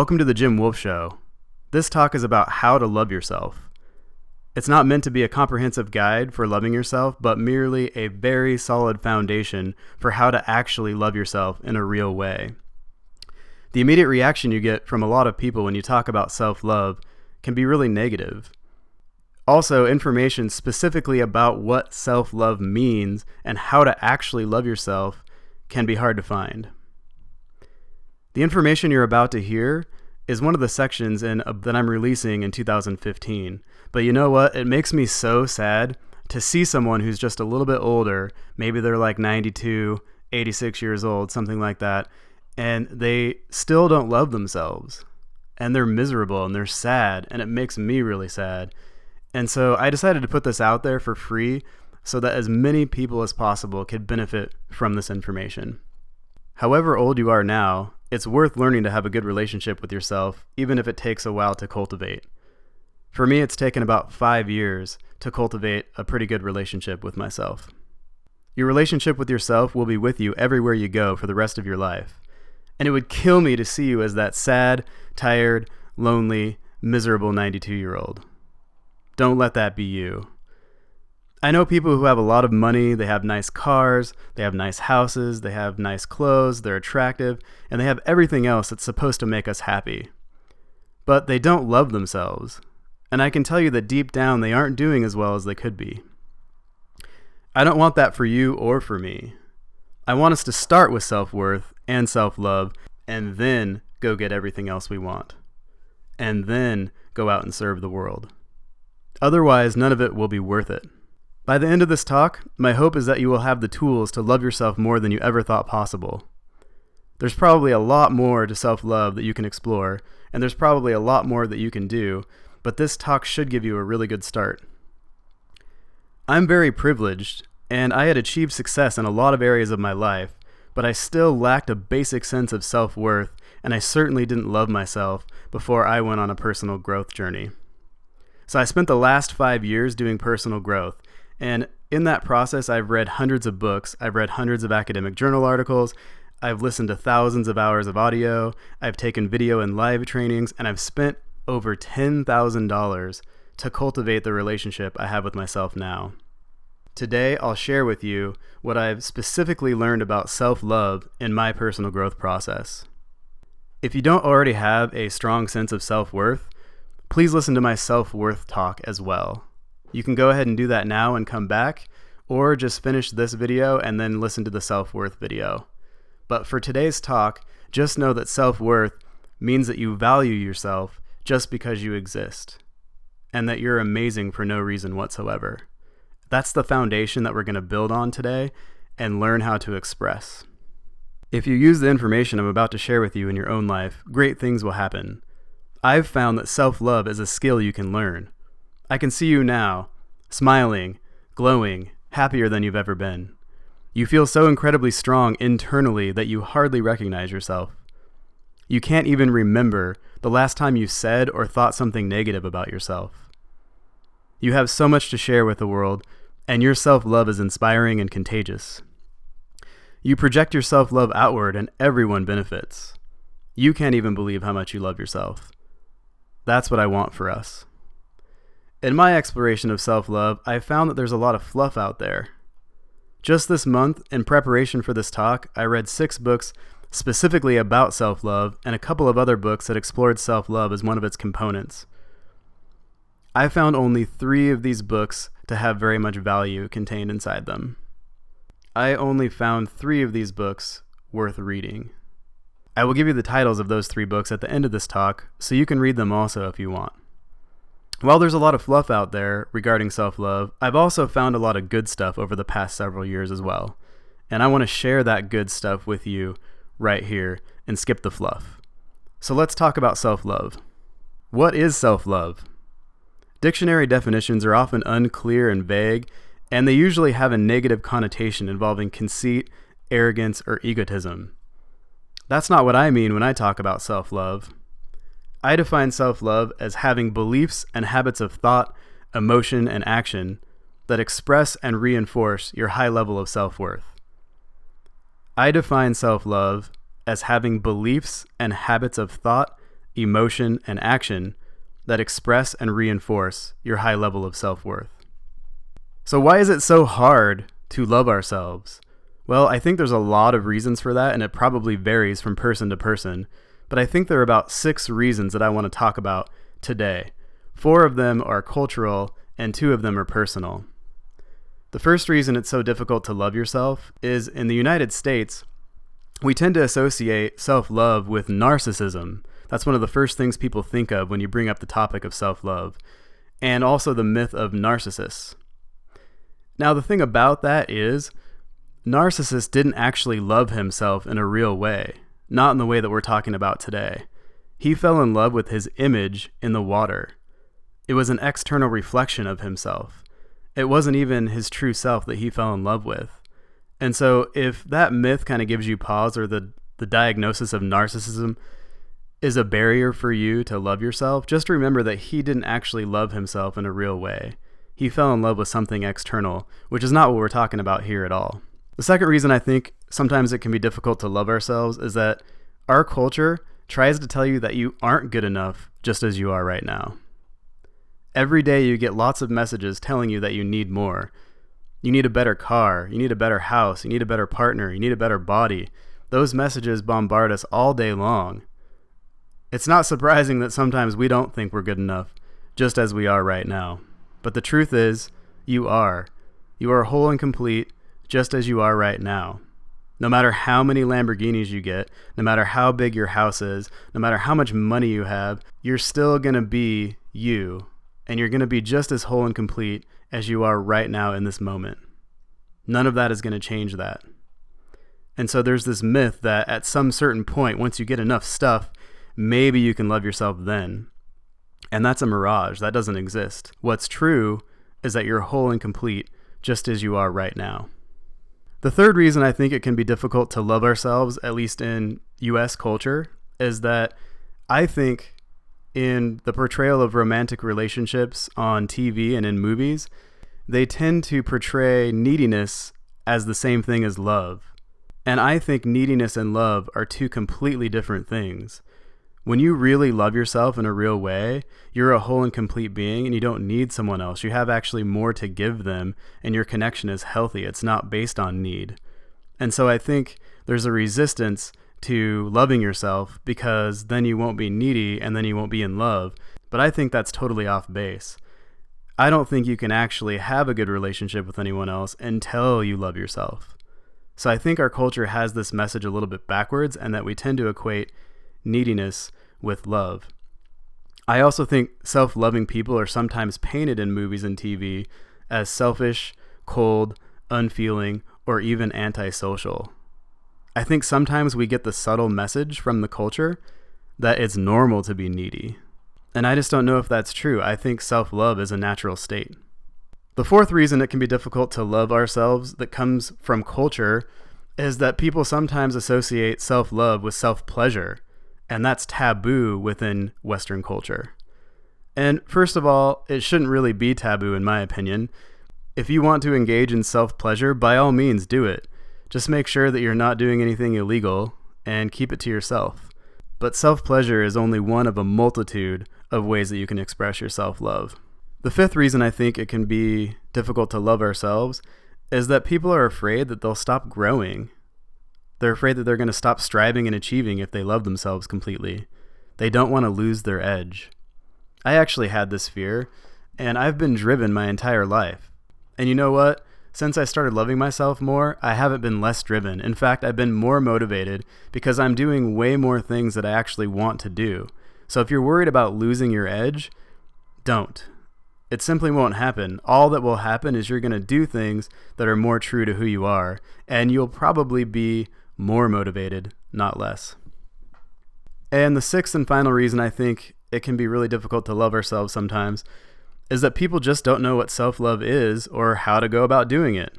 Welcome to the Wolfe Show. This talk is about how to love yourself. It's not meant to be a comprehensive guide for loving yourself, but merely a very solid foundation for how to actually love yourself in a real way. The immediate reaction you get from a lot of people when you talk about self-love can be really negative. Also, information specifically about what self-love means and how to actually love yourself can be hard to find. The information you're about to hear is one of the sections that I'm releasing in 2015. But you know what? It makes me so sad to see someone who's just a little bit older, maybe they're like 92, 86 years old, something like that, and they still don't love themselves. And they're miserable and they're sad, and it makes me really sad. And so I decided to put this out there for free so that as many people as possible could benefit from this information. However old you are now, it's worth learning to have a good relationship with yourself, even if it takes a while to cultivate. For me, it's taken about 5 years to cultivate a pretty good relationship with myself. Your relationship with yourself will be with you everywhere you go for the rest of your life. And it would kill me to see you as that sad, tired, lonely, miserable 92-year-old. Don't let that be you. I know people who have a lot of money, they have nice cars, they have nice houses, they have nice clothes, they're attractive, and they have everything else that's supposed to make us happy. But they don't love themselves. And I can tell you that deep down they aren't doing as well as they could be. I don't want that for you or for me. I want us to start with self-worth and self-love, and then go get everything else we want. And then go out and serve the world. Otherwise, none of it will be worth it. By the end of this talk, my hope is that you will have the tools to love yourself more than you ever thought possible. There's probably a lot more to self-love that you can explore, and there's probably a lot more that you can do, but this talk should give you a really good start. I'm very privileged, and I had achieved success in a lot of areas of my life, but I still lacked a basic sense of self-worth, and I certainly didn't love myself before I went on a personal growth journey. So I spent the last 5 years doing personal growth, and in that process, I've read hundreds of books, I've read hundreds of academic journal articles, I've listened to thousands of hours of audio, I've taken video and live trainings, and I've spent over $10,000 to cultivate the relationship I have with myself now. Today, I'll share with you what I've specifically learned about self-love in my personal growth process. If you don't already have a strong sense of self-worth, please listen to my self-worth talk as well. You can go ahead and do that now and come back, or just finish this video and then listen to the self-worth video. But for today's talk, just know that self-worth means that you value yourself just because you exist, and that you're amazing for no reason whatsoever. That's the foundation that we're going to build on today and learn how to express. If you use the information I'm about to share with you in your own life, great things will happen. I've found that self-love is a skill you can learn. I can see you now, smiling, glowing, happier than you've ever been. You feel so incredibly strong internally that you hardly recognize yourself. You can't even remember the last time you said or thought something negative about yourself. You have so much to share with the world, and your self-love is inspiring and contagious. You project your self-love outward and everyone benefits. You can't even believe how much you love yourself. That's what I want for us. In my exploration of self-love, I found that there's a lot of fluff out there. Just this month, in preparation for this talk, I read 6 books specifically about self-love and a couple of other books that explored self-love as one of its components. I found only 3 of these books to have very much value contained inside them. I only found 3 of these books worth reading. I will give you the titles of those 3 books at the end of this talk, so you can read them also if you want. While there's a lot of fluff out there regarding self-love, I've also found a lot of good stuff over the past several years as well. And I want to share that good stuff with you right here and skip the fluff. So let's talk about self-love. What is self-love? Dictionary definitions are often unclear and vague, and they usually have a negative connotation involving conceit, arrogance, or egotism. That's not what I mean when I talk about self-love. I define self-love as having beliefs and habits of thought, emotion, and action that express and reinforce your high level of self-worth. I define self-love as having beliefs and habits of thought, emotion, and action that express and reinforce your high level of self-worth. So why is it so hard to love ourselves? Well, I think there's a lot of reasons for that, and it probably varies from person to person, but I think there are about 6 reasons that I want to talk about today. 4 of them are cultural, and 2 of them are personal. The first reason it's so difficult to love yourself is in the United States, we tend to associate self-love with narcissism. That's one of the first things people think of when you bring up the topic of self-love, and also the myth of narcissists. Now, the thing about that is, narcissist didn't actually love himself in a real way, not in the way that we're talking about today. He fell in love with his image in the water. It was an external reflection of himself. It wasn't even his true self that he fell in love with. And so if that myth kind of gives you pause, or the diagnosis of narcissism is a barrier for you to love yourself, just remember that he didn't actually love himself in a real way. He fell in love with something external, which is not what we're talking about here at all. The second reason I think sometimes it can be difficult to love ourselves is that our culture tries to tell you that you aren't good enough just as you are right now. Every day you get lots of messages telling you that you need more. You need a better car, you need a better house, you need a better partner, you need a better body. Those messages bombard us all day long. It's not surprising that sometimes we don't think we're good enough just as we are right now. But the truth is, you are. You are whole and complete just as you are right now. No matter how many Lamborghinis you get, no matter how big your house is, no matter how much money you have, you're still going to be you. And you're going to be just as whole and complete as you are right now in this moment. None of that is going to change that. And so there's this myth that at some certain point, once you get enough stuff, maybe you can love yourself then. And that's a mirage. That doesn't exist. What's true is that you're whole and complete just as you are right now. The third reason I think it can be difficult to love ourselves, at least in US culture, is that I think in the portrayal of romantic relationships on TV and in movies, they tend to portray neediness as the same thing as love. And I think neediness and love are 2 completely different things. When you really love yourself in a real way, you're a whole and complete being and you don't need someone else. You have actually more to give them and your connection is healthy. It's not based on need. And so I think there's a resistance to loving yourself because then you won't be needy and then you won't be in love. But I think that's totally off base. I don't think you can actually have a good relationship with anyone else until you love yourself. So I think our culture has this message a little bit backwards and that we tend to equate neediness with love. I also think self-loving people are sometimes painted in movies and TV as selfish, cold, unfeeling, or even antisocial. I think sometimes we get the subtle message from the culture that it's normal to be needy. And I just don't know if that's true. I think self-love is a natural state. The fourth reason it can be difficult to love ourselves that comes from culture is that people sometimes associate self-love with self-pleasure. And that's taboo within Western culture. And first of all, it shouldn't really be taboo in my opinion. If you want to engage in self-pleasure, by all means do it. Just make sure that you're not doing anything illegal and keep it to yourself. But self-pleasure is only one of a multitude of ways that you can express your self-love. The fifth reason I think it can be difficult to love ourselves is that people are afraid that they'll stop growing. They're afraid that they're going to stop striving and achieving if they love themselves completely. They don't want to lose their edge. I actually had this fear, and I've been driven my entire life. And you know what? Since I started loving myself more, I haven't been less driven. In fact, I've been more motivated because I'm doing way more things that I actually want to do. So if you're worried about losing your edge, don't. It simply won't happen. All that will happen is you're going to do things that are more true to who you are, and you'll probably be more motivated, not less. And the sixth and final reason I think it can be really difficult to love ourselves sometimes is that people just don't know what self-love is or how to go about doing it.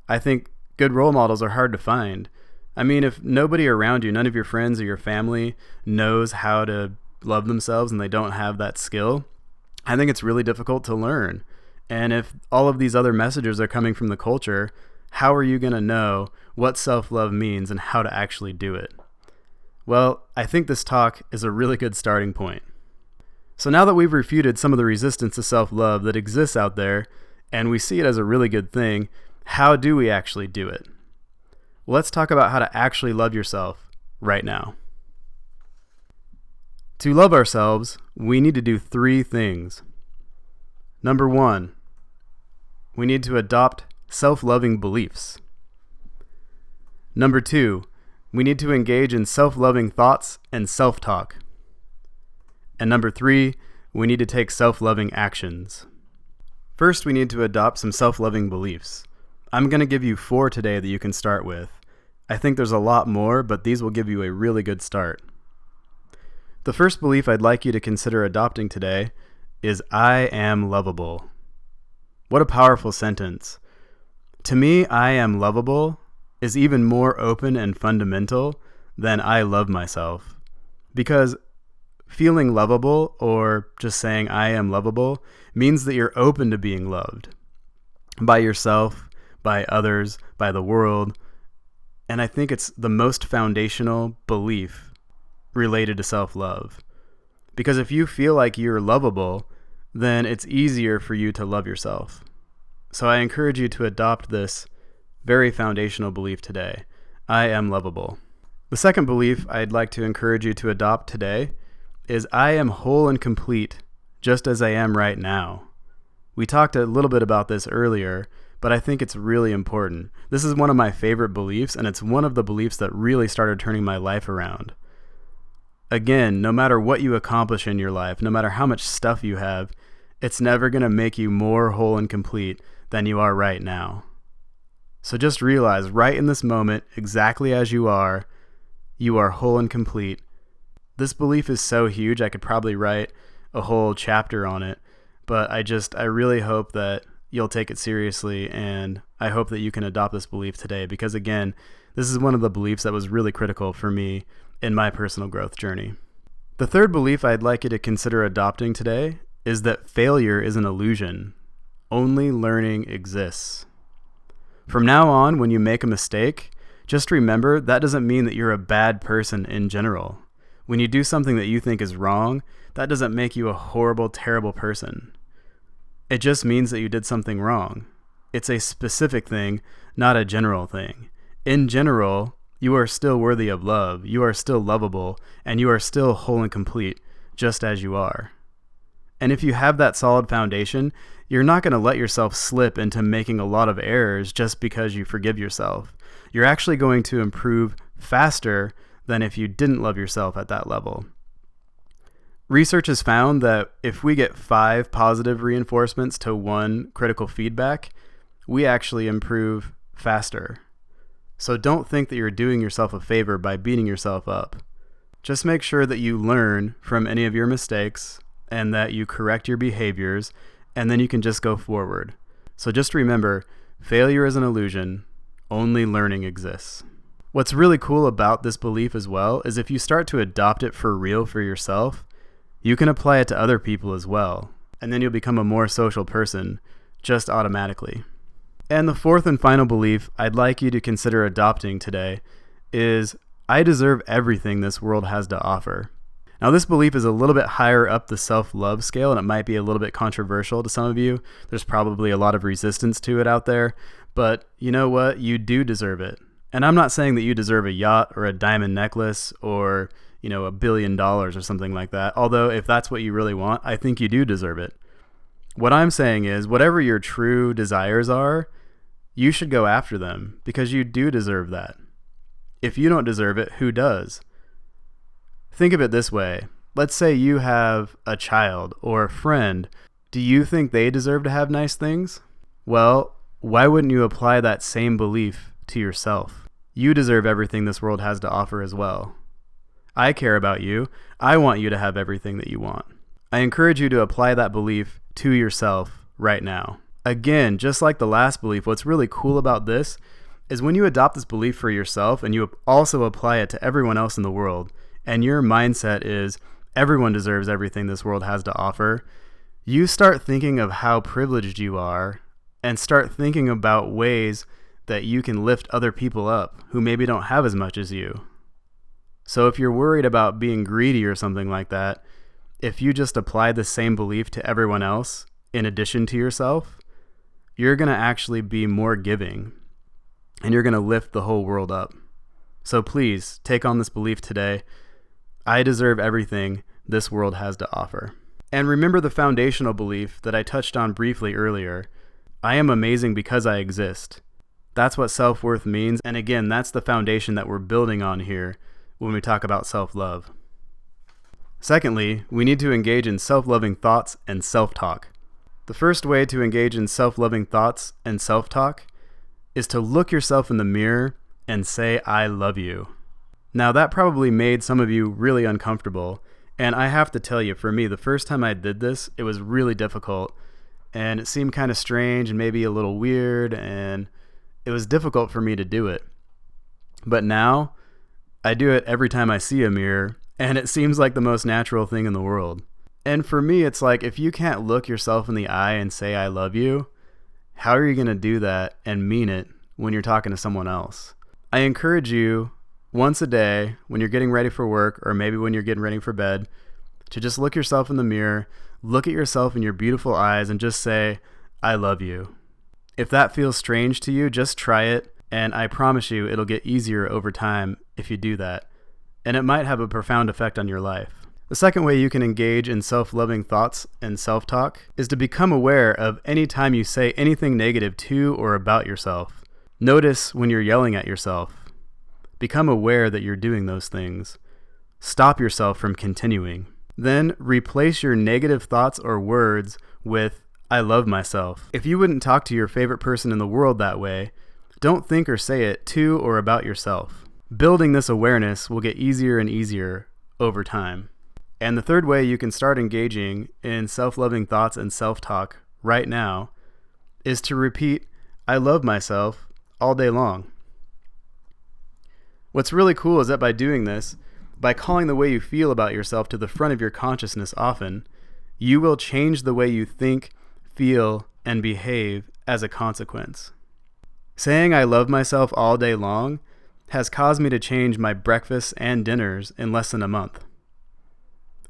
I think good role models are hard to find. I mean, if nobody around you, none of your friends or your family knows how to love themselves and they don't have that skill, I think it's really difficult to learn. And if all of these other messages are coming from the culture, how are you going to know what self-love means and how to actually do it? Well, I think this talk is a really good starting point. So now that we've refuted some of the resistance to self-love that exists out there, and we see it as a really good thing, how do we actually do it? Well, let's talk about how to actually love yourself right now. To love ourselves, we need to do 3 things. Number 1, we need to adopt self-loving beliefs. Number 2, we need to engage in self-loving thoughts and self-talk. And number 3, we need to take self-loving actions. First, we need to adopt some self-loving beliefs. I'm going to give you 4 today that you can start with. I think there's a lot more, but these will give you a really good start. The first belief I'd like you to consider adopting today is I am lovable. What a powerful sentence. To me, I am lovable is even more open and fundamental than I love myself. Because feeling lovable, or just saying I am lovable, means that you're open to being loved by yourself, by others, by the world. And I think it's the most foundational belief related to self-love. Because if you feel like you're lovable, then it's easier for you to love yourself. So I encourage you to adopt this very foundational belief today. I am lovable. The second belief I'd like to encourage you to adopt today is I am whole and complete just as I am right now. We talked a little bit about this earlier, but I think it's really important. This is one of my favorite beliefs, and it's one of the beliefs that really started turning my life around. Again, no matter what you accomplish in your life, no matter how much stuff you have, it's never going to make you more whole and complete than you are right now. So just realize right in this moment, exactly as you are whole and complete. This belief is so huge, I could probably write a whole chapter on it, but I really hope that you'll take it seriously, and I hope that you can adopt this belief today, because again, this is one of the beliefs that was really critical for me in my personal growth journey. The third belief I'd like you to consider adopting today is that failure is an illusion. Only learning exists. From now on, when you make a mistake, just remember that doesn't mean that you're a bad person in general. When you do something that you think is wrong, that doesn't make you a horrible, terrible person. It just means that you did something wrong. It's a specific thing, not a general thing. In general, you are still worthy of love, you are still lovable, and you are still whole and complete, just as you are. And if you have that solid foundation, you're not going to let yourself slip into making a lot of errors just because you forgive yourself. You're actually going to improve faster than if you didn't love yourself at that level. Research has found that if we get 5 positive reinforcements to 1 critical feedback, we actually improve faster. So don't think that you're doing yourself a favor by beating yourself up. Just make sure that you learn from any of your mistakes and that you correct your behaviors, and then you can just go forward. So just remember, failure is an illusion. Only learning exists. What's really cool about this belief as well is if you start to adopt it for real for yourself, you can apply it to other people as well, and then you'll become a more social person just automatically. And the fourth and final belief I'd like you to consider adopting today is I deserve everything this world has to offer. Now, this belief is a little bit higher up the self-love scale, and it might be a little bit controversial to some of you. There's probably a lot of resistance to it out there, but you know what? You do deserve it. And I'm not saying that you deserve a yacht or a diamond necklace or, $1 billion or something like that. Although if that's what you really want, I think you do deserve it. What I'm saying is whatever your true desires are, you should go after them because you do deserve that. If you don't deserve it, who does? Think of it this way. Let's say you have a child or a friend. Do you think they deserve to have nice things? Well, why wouldn't you apply that same belief to yourself? You deserve everything this world has to offer as well. I care about you. I want you to have everything that you want. I encourage you to apply that belief to yourself right now. Again, just like the last belief, what's really cool about this is when you adopt this belief for yourself and you also apply it to everyone else in the world, and your mindset is everyone deserves everything this world has to offer, you start thinking of how privileged you are and start thinking about ways that you can lift other people up who maybe don't have as much as you. So if you're worried about being greedy or something like that, if you just apply the same belief to everyone else in addition to yourself, you're going to actually be more giving and you're going to lift the whole world up. So please take on this belief today. I deserve everything this world has to offer. And remember the foundational belief that I touched on briefly earlier. I am amazing because I exist. That's what self-worth means. And again, that's the foundation that we're building on here when we talk about self-love. Secondly, we need to engage in self-loving thoughts and self-talk. The first way to engage in self-loving thoughts and self-talk is to look yourself in the mirror and say, I love you. Now that probably made some of you really uncomfortable. And I have to tell you, for me, the first time I did this, it was really difficult. And it seemed kind of strange and maybe a little weird. And it was difficult for me to do it. But now, I do it every time I see a mirror. And it seems like the most natural thing in the world. And for me, it's like, if you can't look yourself in the eye and say, I love you, how are you going to do that and mean it when you're talking to someone else? I encourage you once a day when you're getting ready for work or maybe when you're getting ready for bed to just look yourself in the mirror, look at yourself in your beautiful eyes and just say, I love you. If that feels strange to you, just try it. And I promise you, it'll get easier over time if you do that. And it might have a profound effect on your life. The second way you can engage in self-loving thoughts and self-talk is to become aware of any time you say anything negative to or about yourself. Notice when you're yelling at yourself. Become aware that you're doing those things. Stop yourself from continuing. Then replace your negative thoughts or words with, I love myself. If you wouldn't talk to your favorite person in the world that way, don't think or say it to or about yourself. Building this awareness will get easier and easier over time. And the third way you can start engaging in self-loving thoughts and self-talk right now is to repeat, I love myself all day long. What's really cool is that by doing this, by calling the way you feel about yourself to the front of your consciousness often, you will change the way you think, feel, and behave as a consequence. Saying I love myself all day long has caused me to change my breakfasts and dinners in less than a month.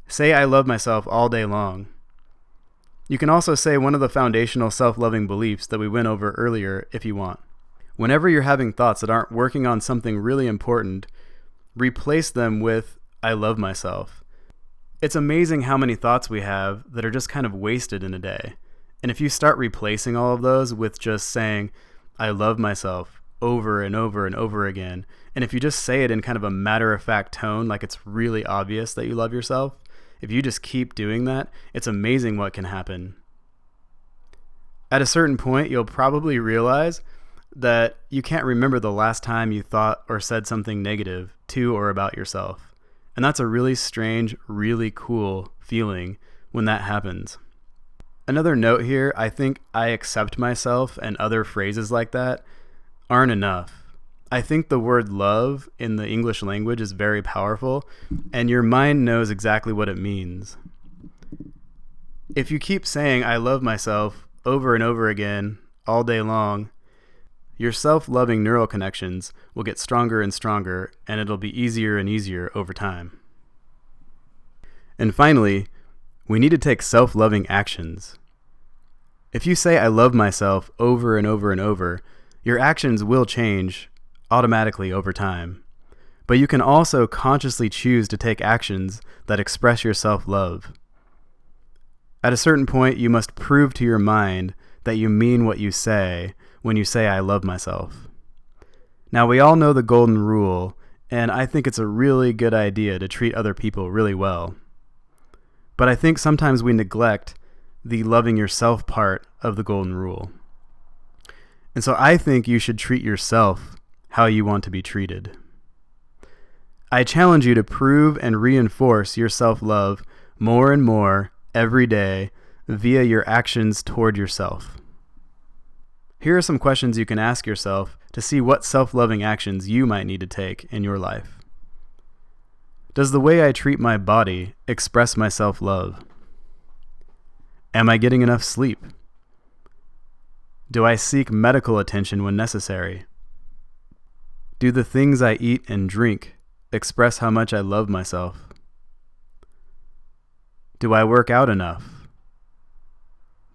Say I love myself all day long. You can also say one of the foundational self-loving beliefs that we went over earlier if you want. Whenever you're having thoughts that aren't working on something really important, replace them with, I love myself. It's amazing how many thoughts we have that are just kind of wasted in a day. And if you start replacing all of those with just saying, I love myself over and over and over again, and if you just say it in kind of a matter-of-fact tone, like it's really obvious that you love yourself, if you just keep doing that, it's amazing what can happen. At a certain point, you'll probably realize that you can't remember the last time you thought or said something negative to or about yourself. And that's a really strange, really cool feeling when that happens. Another note here, I think I accept myself and other phrases like that aren't enough. I think the word love in the English language is very powerful, and your mind knows exactly what it means. If you keep saying, I love myself over and over again all day long, your self-loving neural connections will get stronger and stronger, and it'll be easier and easier over time. And finally, we need to take self-loving actions. If you say, I love myself over and over and over, your actions will change automatically over time. But you can also consciously choose to take actions that express your self-love. At a certain point, you must prove to your mind that you mean what you say when you say, I love myself. Now, we all know the golden rule, and I think it's a really good idea to treat other people really well. But I think sometimes we neglect the loving yourself part of the golden rule. And so I think you should treat yourself how you want to be treated. I challenge you to prove and reinforce your self-love more and more every day via your actions toward yourself. Here are some questions you can ask yourself to see what self-loving actions you might need to take in your life. Does the way I treat my body express my self-love? Am I getting enough sleep? Do I seek medical attention when necessary? Do the things I eat and drink express how much I love myself? Do I work out enough?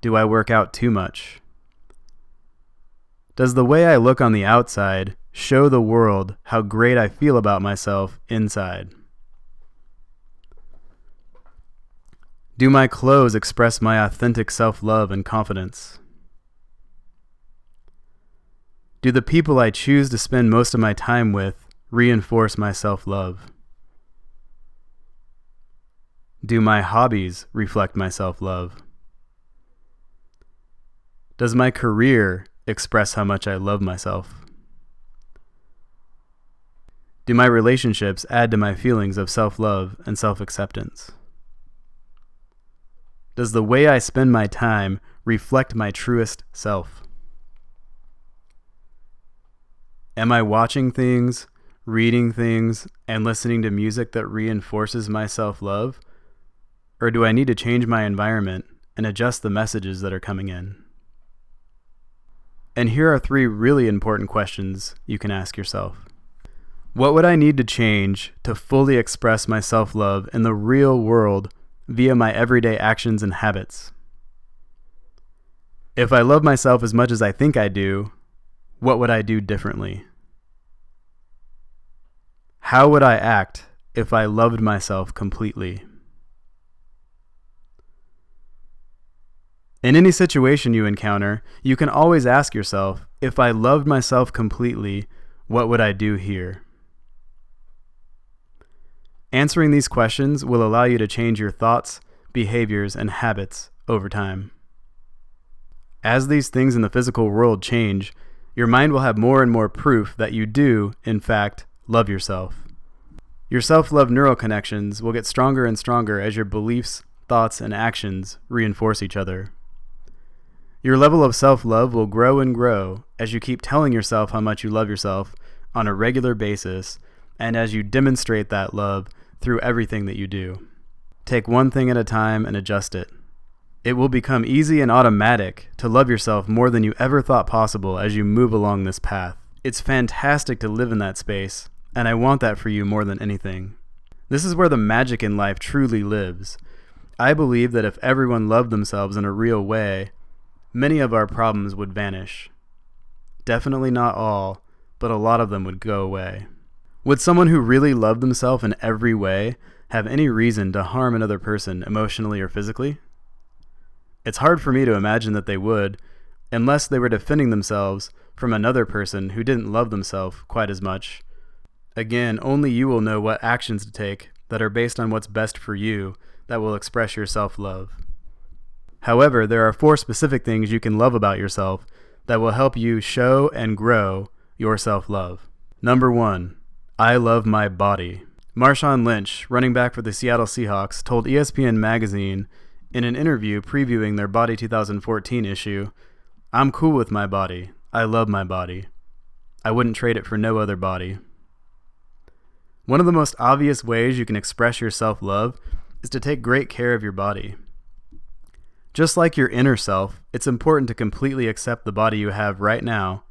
Do I work out too much? Does the way I look on the outside show the world how great I feel about myself inside? Do my clothes express my authentic self-love and confidence? Do the people I choose to spend most of my time with reinforce my self-love? Do my hobbies reflect my self-love? Does my career express how much I love myself? Do my relationships add to my feelings of self-love and self-acceptance? Does the way I spend my time reflect my truest self? Am I watching things, reading things, and listening to music that reinforces my self-love? Or do I need to change my environment and adjust the messages that are coming in? And here are 3 really important questions you can ask yourself. What would I need to change to fully express my self-love in the real world via my everyday actions and habits? If I love myself as much as I think I do, what would I do differently? How would I act if I loved myself completely? In any situation you encounter, you can always ask yourself, if I loved myself completely, what would I do here? Answering these questions will allow you to change your thoughts, behaviors, and habits over time. As these things in the physical world change, your mind will have more and more proof that you do, in fact, love yourself. Your self-love neural connections will get stronger and stronger as your beliefs, thoughts, and actions reinforce each other. Your level of self-love will grow and grow as you keep telling yourself how much you love yourself on a regular basis and as you demonstrate that love through everything that you do. Take one thing at a time and adjust it. It will become easy and automatic to love yourself more than you ever thought possible as you move along this path. It's fantastic to live in that space, and I want that for you more than anything. This is where the magic in life truly lives. I believe that if everyone loved themselves in a real way, many of our problems would vanish. Definitely not all, but a lot of them would go away. Would someone who really loved themselves in every way have any reason to harm another person emotionally or physically? It's hard for me to imagine that they would, unless they were defending themselves from another person who didn't love themselves quite as much. Again, only you will know what actions to take that are based on what's best for you that will express your self-love. However, there are 4 specific things you can love about yourself that will help you show and grow your self-love. Number 1, I love my body. Marshawn Lynch, running back for the Seattle Seahawks, told ESPN magazine in an interview previewing their Body 2014 issue, "I'm cool with my body. I love my body. I wouldn't trade it for no other body." One of the most obvious ways you can express your self-love is to take great care of your body. Just like your inner self, it's important to completely accept the body you have right now,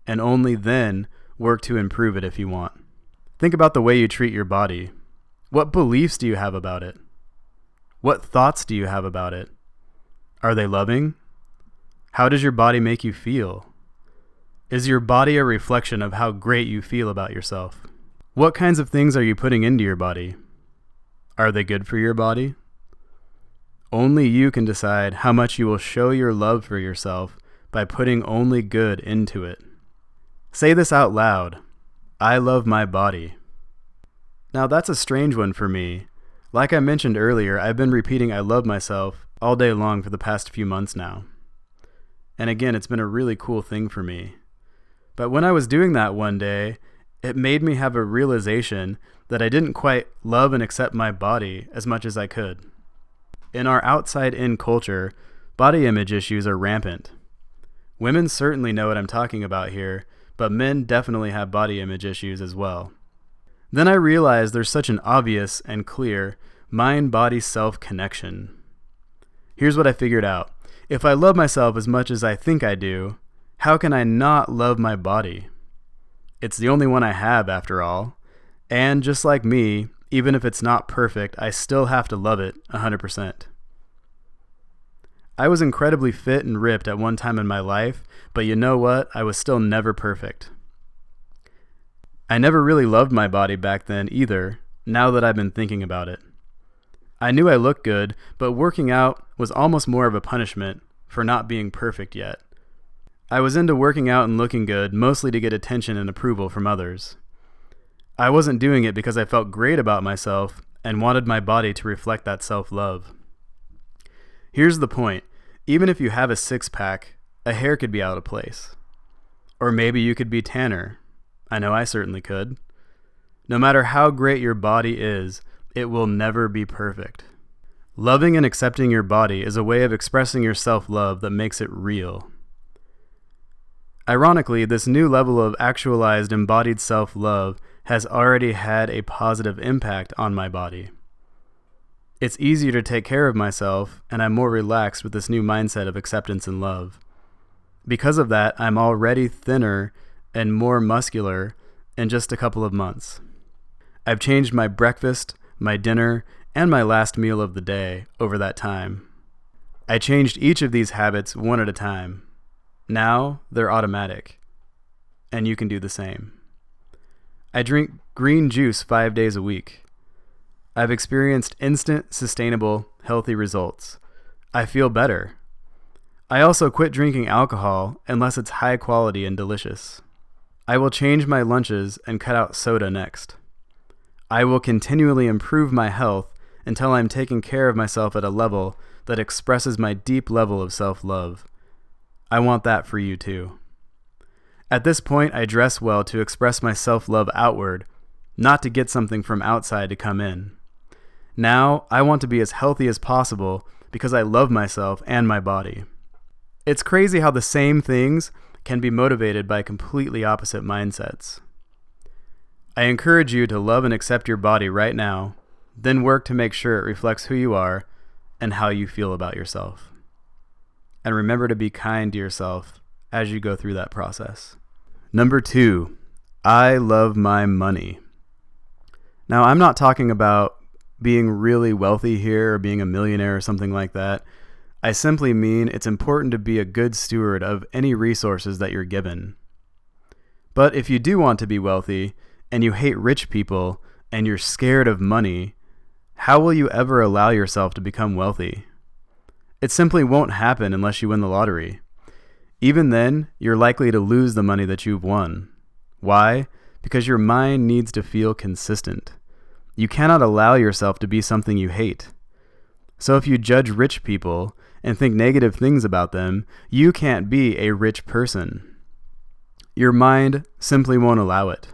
and only then work to improve it if you want. Think about the way you treat your body. What beliefs do you have about it? What thoughts do you have about it? Are they loving? How does your body make you feel? Is your body a reflection of how great you feel about yourself? What kinds of things are you putting into your body? Are they good for your body? Only you can decide how much you will show your love for yourself by putting only good into it. Say this out loud. I love my body. Now that's a strange one for me. Like I mentioned earlier, I've been repeating I love myself all day long for the past few months now. And again, it's been a really cool thing for me. But when I was doing that one day, it made me have a realization that I didn't quite love and accept my body as much as I could. In our outside-in culture, body image issues are rampant. Women certainly know what I'm talking about here, but men definitely have body image issues as well. Then I realized there's such an obvious and clear mind-body-self connection. Here's what I figured out. If I love myself as much as I think I do, how can I not love my body? It's the only one I have, after all. And just like me, even if it's not perfect, I still have to love it 100%. I was incredibly fit and ripped at one time in my life, but you know what? I was still never perfect. I never really loved my body back then either, now that I've been thinking about it. I knew I looked good, but working out was almost more of a punishment for not being perfect yet. I was into working out and looking good, mostly to get attention and approval from others. I wasn't doing it because I felt great about myself and wanted my body to reflect that self-love. Here's the point. Even if you have a six-pack, a hair could be out of place. Or maybe you could be tanner. I know I certainly could. No matter how great your body is, it will never be perfect. Loving and accepting your body is a way of expressing your self-love that makes it real. Ironically, this new level of actualized embodied self-love has already had a positive impact on my body. It's easier to take care of myself, and I'm more relaxed with this new mindset of acceptance and love. Because of that, I'm already thinner and more muscular in just a couple of months. I've changed my breakfast, my dinner, and my last meal of the day over that time. I changed each of these habits one at a time. Now they're automatic, and you can do the same. I drink green juice 5 days a week. I've experienced instant, sustainable, healthy results. I feel better. I also quit drinking alcohol unless it's high quality and delicious. I will change my lunches and cut out soda next. I will continually improve my health until I'm taking care of myself at a level that expresses my deep level of self-love. I want that for you too. At this point, I dress well to express my self-love outward, not to get something from outside to come in. Now, I want to be as healthy as possible because I love myself and my body. It's crazy how the same things can be motivated by completely opposite mindsets. I encourage you to love and accept your body right now, then work to make sure it reflects who you are and how you feel about yourself. And remember to be kind to yourself as you go through that process. Number 2, I love my money. Now, I'm not talking about being really wealthy here or being a millionaire or something like that. I simply mean it's important to be a good steward of any resources that you're given. But if you do want to be wealthy and you hate rich people and you're scared of money, how will you ever allow yourself to become wealthy? It simply won't happen unless you win the lottery. Even then, you're likely to lose the money that you've won. Why? Because your mind needs to feel consistent. You cannot allow yourself to be something you hate. So if you judge rich people and think negative things about them, you can't be a rich person. Your mind simply won't allow it.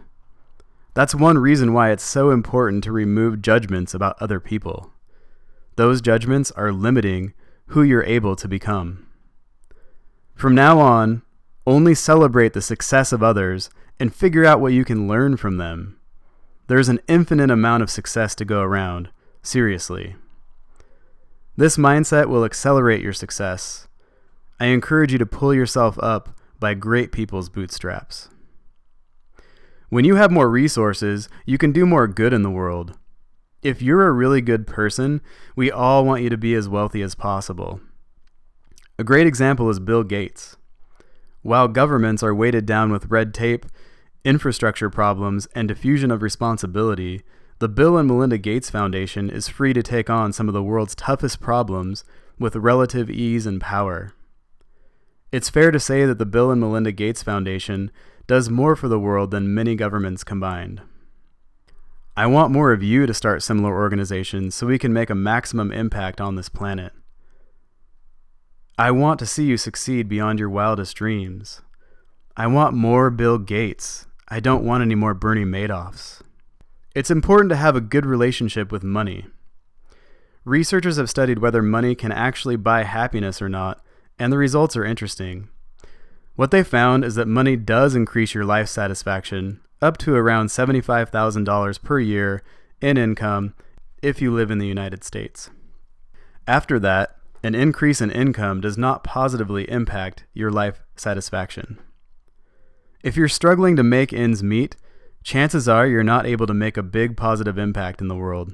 That's one reason why it's so important to remove judgments about other people. Those judgments are limiting who you're able to become. From now on, only celebrate the success of others and figure out what you can learn from them. There's an infinite amount of success to go around, seriously. This mindset will accelerate your success. I encourage you to pull yourself up by great people's bootstraps. When you have more resources, you can do more good in the world. If you're a really good person, we all want you to be as wealthy as possible. A great example is Bill Gates. While governments are weighted down with red tape, infrastructure problems, and diffusion of responsibility, the Bill and Melinda Gates Foundation is free to take on some of the world's toughest problems with relative ease and power. It's fair to say that the Bill and Melinda Gates Foundation does more for the world than many governments combined. I want more of you to start similar organizations so we can make a maximum impact on this planet. I want to see you succeed beyond your wildest dreams. I want more Bill Gates. I don't want any more Bernie Madoffs. It's important to have a good relationship with money. Researchers have studied whether money can actually buy happiness or not, and the results are interesting. What they found is that money does increase your life satisfaction up to around $75,000 per year in income if you live in the United States. After that, an increase in income does not positively impact your life satisfaction. If you're struggling to make ends meet, chances are you're not able to make a big positive impact in the world.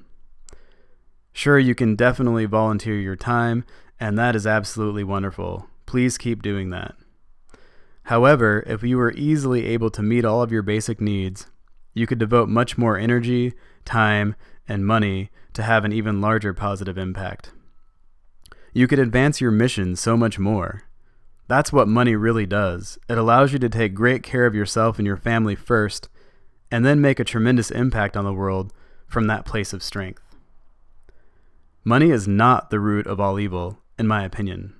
Sure, you can definitely volunteer your time, and that is absolutely wonderful. Please keep doing that. However, if you were easily able to meet all of your basic needs, you could devote much more energy, time, and money to have an even larger positive impact. You could advance your mission so much more. That's what money really does. It allows you to take great care of yourself and your family first, and then make a tremendous impact on the world from that place of strength. Money is not the root of all evil, in my opinion.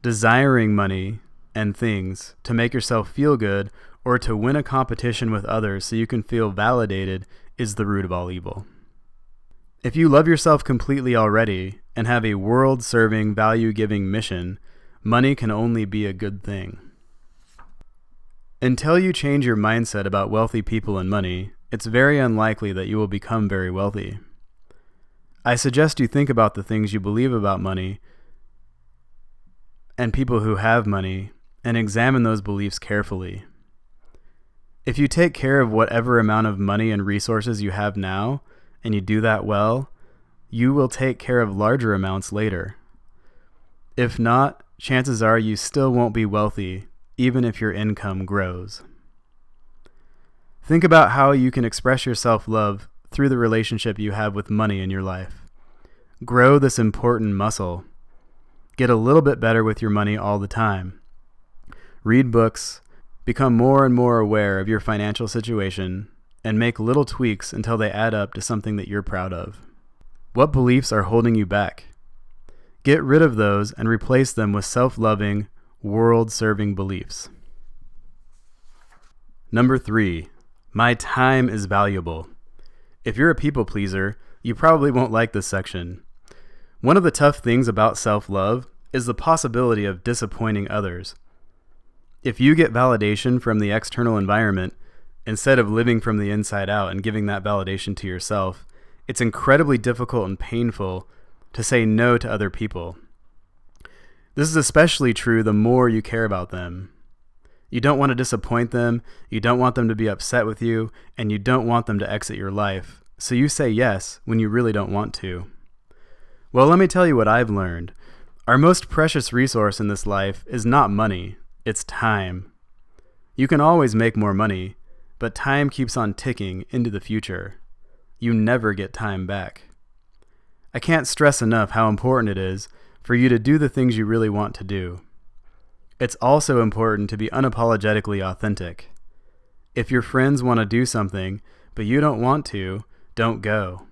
Desiring money and things to make yourself feel good or to win a competition with others so you can feel validated is the root of all evil. If you love yourself completely already and have a world-serving, value-giving mission, money can only be a good thing. Until you change your mindset about wealthy people and money, it's very unlikely that you will become very wealthy. I suggest you think about the things you believe about money and people who have money and examine those beliefs carefully. If you take care of whatever amount of money and resources you have now, and you do that well, you will take care of larger amounts later. If not, chances are you still won't be wealthy, even if your income grows. Think about how you can express your self-love through the relationship you have with money in your life. Grow this important muscle. Get a little bit better with your money all the time. Read books, become more and more aware of your financial situation, and make little tweaks until they add up to something that you're proud of. What beliefs are holding you back? Get rid of those and replace them with self-loving, world-serving beliefs. Number 3, my time is valuable. If you're a people pleaser, you probably won't like this section. One of the tough things about self-love is the possibility of disappointing others. If you get validation from the external environment, instead of living from the inside out and giving that validation to yourself, it's incredibly difficult and painful to say no to other people. This is especially true the more you care about them. You don't want to disappoint them, you don't want them to be upset with you, and you don't want them to exit your life, so you say yes when you really don't want to. Well, let me tell you what I've learned. Our most precious resource in this life is not money, it's time. You can always make more money, but time keeps on ticking into the future. You never get time back. I can't stress enough how important it is for you to do the things you really want to do. It's also important to be unapologetically authentic. If your friends want to do something, but you don't want to, don't go.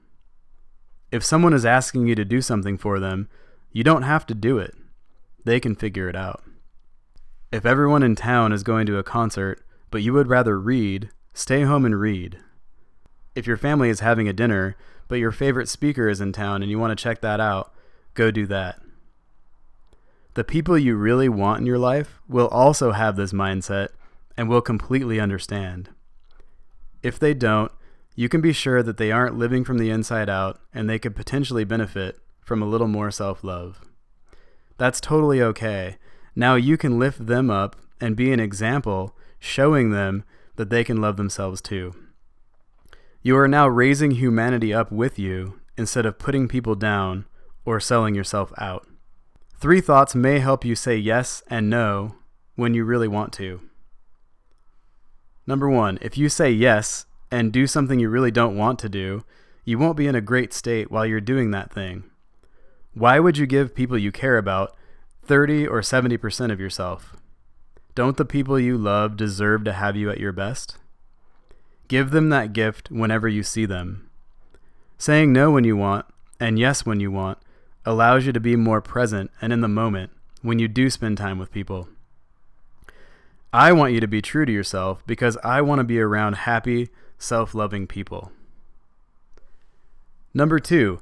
If someone is asking you to do something for them, you don't have to do it. They can figure it out. If everyone in town is going to a concert, but you would rather read, stay home and read. If your family is having a dinner, but your favorite speaker is in town and you want to check that out, go do that. The people you really want in your life will also have this mindset and will completely understand. If they don't, you can be sure that they aren't living from the inside out and they could potentially benefit from a little more self-love. That's totally okay. Now you can lift them up and be an example, showing them that they can love themselves too. You are now raising humanity up with you instead of putting people down or selling yourself out. 3 thoughts may help you say yes and no when you really want to. Number 1, if you say yes and do something you really don't want to do, you won't be in a great state while you're doing that thing. Why would you give people you care about 30 or 70% of yourself? Don't the people you love deserve to have you at your best? Give them that gift whenever you see them. Saying no when you want and yes when you want allows you to be more present and in the moment when you do spend time with people. I want you to be true to yourself because I want to be around happy, self-loving people. Number 2,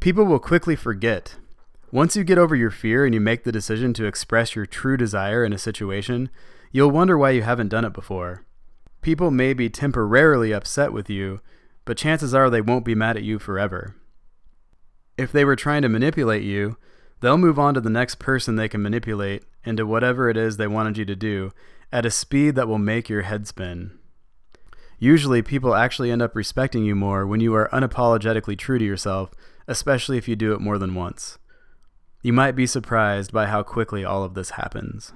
people will quickly forget. Once you get over your fear and you make the decision to express your true desire in a situation, you'll wonder why you haven't done it before. People may be temporarily upset with you, but chances are they won't be mad at you forever. If they were trying to manipulate you, they'll move on to the next person they can manipulate into whatever it is they wanted you to do at a speed that will make your head spin. Usually, people actually end up respecting you more when you are unapologetically true to yourself, especially if you do it more than once. You might be surprised by how quickly all of this happens.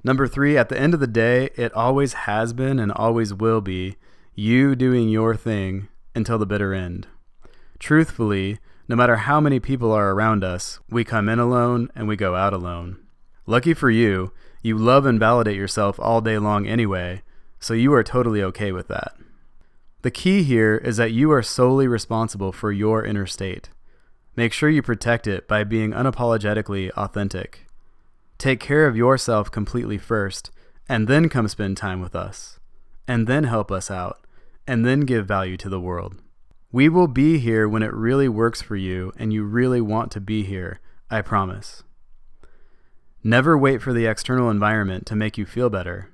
Number 3, at the end of the day, it always has been and always will be you doing your thing until the bitter end. Truthfully, no matter how many people are around us, we come in alone and we go out alone. Lucky for you, you love and validate yourself all day long anyway, so you are totally okay with that. The key here is that you are solely responsible for your inner state. Make sure you protect it by being unapologetically authentic. Take care of yourself completely first, and then come spend time with us, and then help us out, and then give value to the world. We will be here when it really works for you and you really want to be here, I promise. Never wait for the external environment to make you feel better.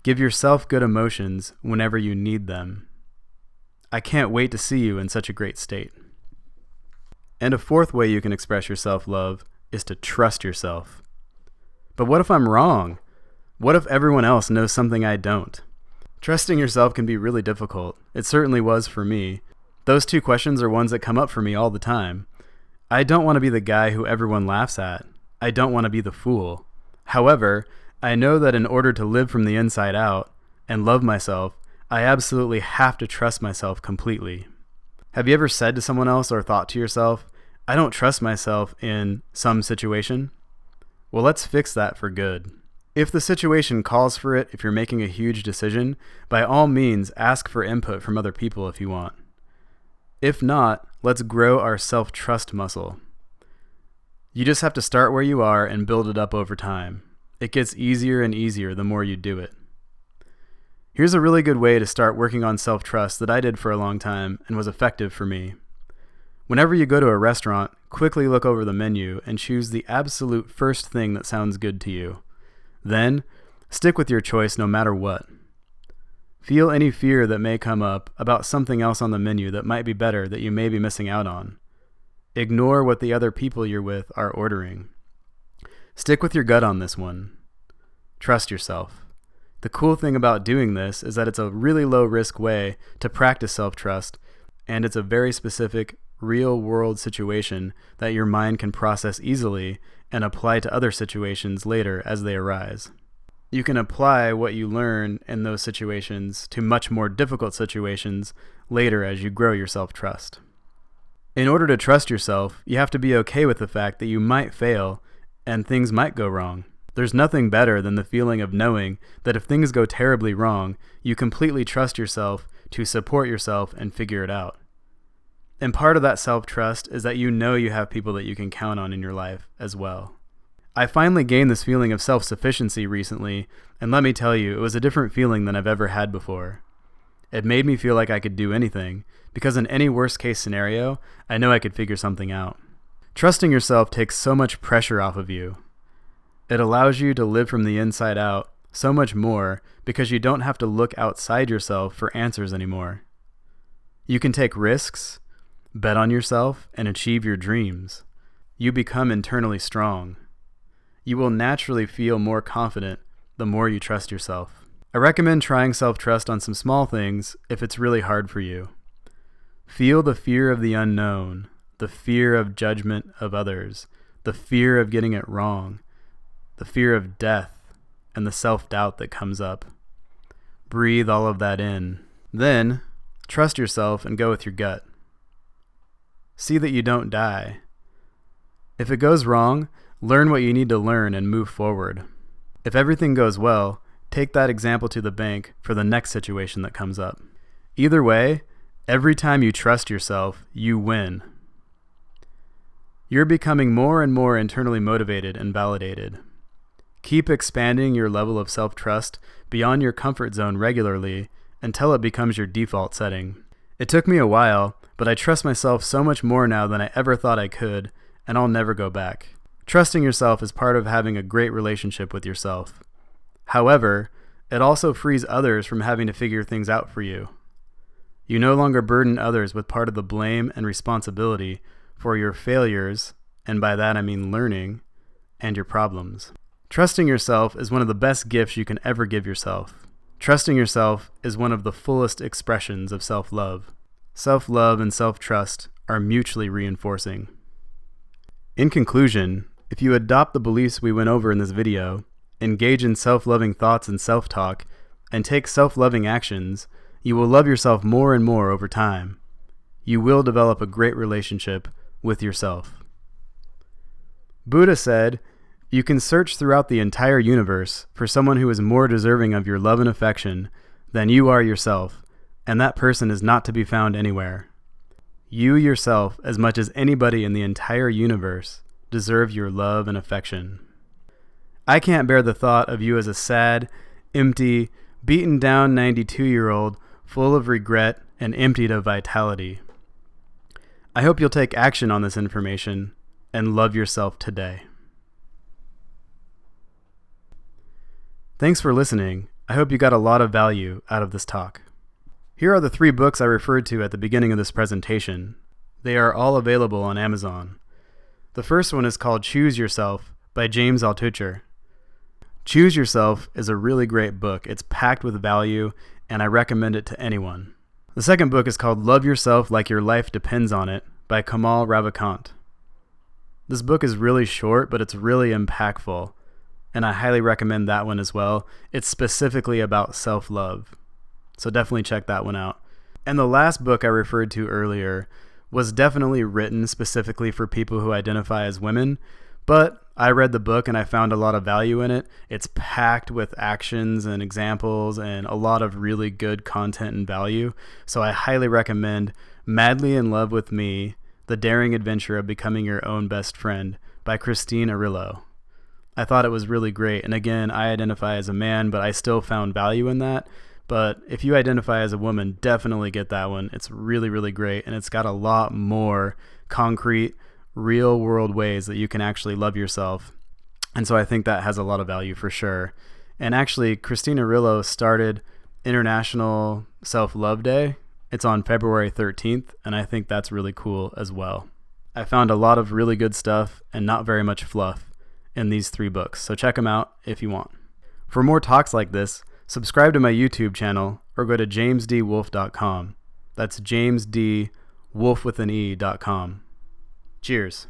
Give yourself good emotions whenever you need them. I can't wait to see you in such a great state. And a 4th way you can express your self-love is to trust yourself. But what if I'm wrong? What if everyone else knows something I don't? Trusting yourself can be really difficult. It certainly was for me. Those 2 questions are ones that come up for me all the time. I don't want to be the guy who everyone laughs at. I don't want to be the fool. However, I know that in order to live from the inside out and love myself, I absolutely have to trust myself completely. Have you ever said to someone else or thought to yourself, I don't trust myself in some situation? Well, let's fix that for good. If the situation calls for it, if you're making a huge decision, by all means ask for input from other people if you want. If not, let's grow our self-trust muscle. You just have to start where you are and build it up over time. It gets easier and easier the more you do it. Here's a really good way to start working on self-trust that I did for a long time and was effective for me. Whenever you go to a restaurant, quickly look over the menu and choose the absolute first thing that sounds good to you. Then, stick with your choice no matter what. Feel any fear that may come up about something else on the menu that might be better that you may be missing out on. Ignore what the other people you're with are ordering. Stick with your gut on this one. Trust yourself. The cool thing about doing this is that it's a really low-risk way to practice self-trust, and it's a very specific, real-world situation that your mind can process easily and apply to other situations later as they arise. You can apply what you learn in those situations to much more difficult situations later as you grow your self-trust. In order to trust yourself, you have to be okay with the fact that you might fail and things might go wrong. There's nothing better than the feeling of knowing that if things go terribly wrong, you completely trust yourself to support yourself and figure it out. And part of that self-trust is that you know you have people that you can count on in your life as well. I finally gained this feeling of self-sufficiency recently, and let me tell you, it was a different feeling than I've ever had before. It made me feel like I could do anything, because in any worst-case scenario, I know I could figure something out. Trusting yourself takes so much pressure off of you. It allows you to live from the inside out so much more because you don't have to look outside yourself for answers anymore. You can take risks, bet on yourself, and achieve your dreams. You become internally strong. You will naturally feel more confident the more you trust yourself. I recommend trying self-trust on some small things if it's really hard for you. Feel the fear of the unknown, the fear of judgment of others, the fear of getting it wrong, the fear of death, and the self-doubt that comes up. Breathe all of that in. Then, trust yourself and go with your gut. See that you don't die. If it goes wrong, learn what you need to learn and move forward. If everything goes well, take that example to the bank for the next situation that comes up. Either way, every time you trust yourself, you win. You're becoming more and more internally motivated and validated. Keep expanding your level of self-trust beyond your comfort zone regularly until it becomes your default setting. It took me a while, but I trust myself so much more now than I ever thought I could, and I'll never go back. Trusting yourself is part of having a great relationship with yourself. However, it also frees others from having to figure things out for you. You no longer burden others with part of the blame and responsibility for your failures, and by that I mean learning, and your problems. Trusting yourself is one of the best gifts you can ever give yourself. Trusting yourself is one of the fullest expressions of self-love. Self-love and self-trust are mutually reinforcing. In conclusion, if you adopt the beliefs we went over in this video, engage in self-loving thoughts and self-talk, and take self-loving actions, you will love yourself more and more over time. You will develop a great relationship with yourself. Buddha said, "You can search throughout the entire universe for someone who is more deserving of your love and affection than you are yourself, and that person is not to be found anywhere. You yourself, as much as anybody in the entire universe, deserve your love and affection. I can't bear the thought of you as a sad, empty, beaten down 92-year-old full of regret and emptied of vitality. I hope you'll take action on this information and love yourself today." Thanks for listening. I hope you got a lot of value out of this talk. Here are the 3 books I referred to at the beginning of this presentation. They are all available on Amazon. The first one is called Choose Yourself by James Altucher. Choose Yourself is a really great book. It's packed with value, and I recommend it to anyone. The second book is called Love Yourself Like Your Life Depends on It by Kamal Ravikant. This book is really short, but it's really impactful, and I highly recommend that one as well. It's specifically about self-love, so definitely check that one out. And the last book I referred to earlier was definitely written specifically for people who identify as women, but I read the book and I found a lot of value in it. It's packed with actions and examples and a lot of really good content and value, so I highly recommend Madly in Love with Me, The Daring Adventure of Becoming Your Own Best Friend by Christine Arillo. I thought it was really great, and again, I identify as a man, but I still found value in that. But if you identify as a woman, definitely get that one. It's really, really great, and it's got a lot more concrete, real-world ways that you can actually love yourself. And so I think that has a lot of value for sure. And actually, Christine Arillo started International Self-Love Day. It's on February 13th, and I think that's really cool as well. I found a lot of really good stuff and not very much fluff in these 3 books, so check them out if you want. For more talks like this, subscribe to my YouTube channel or go to jamesdwolfe.com. That's jamesdwolfe.com. Cheers.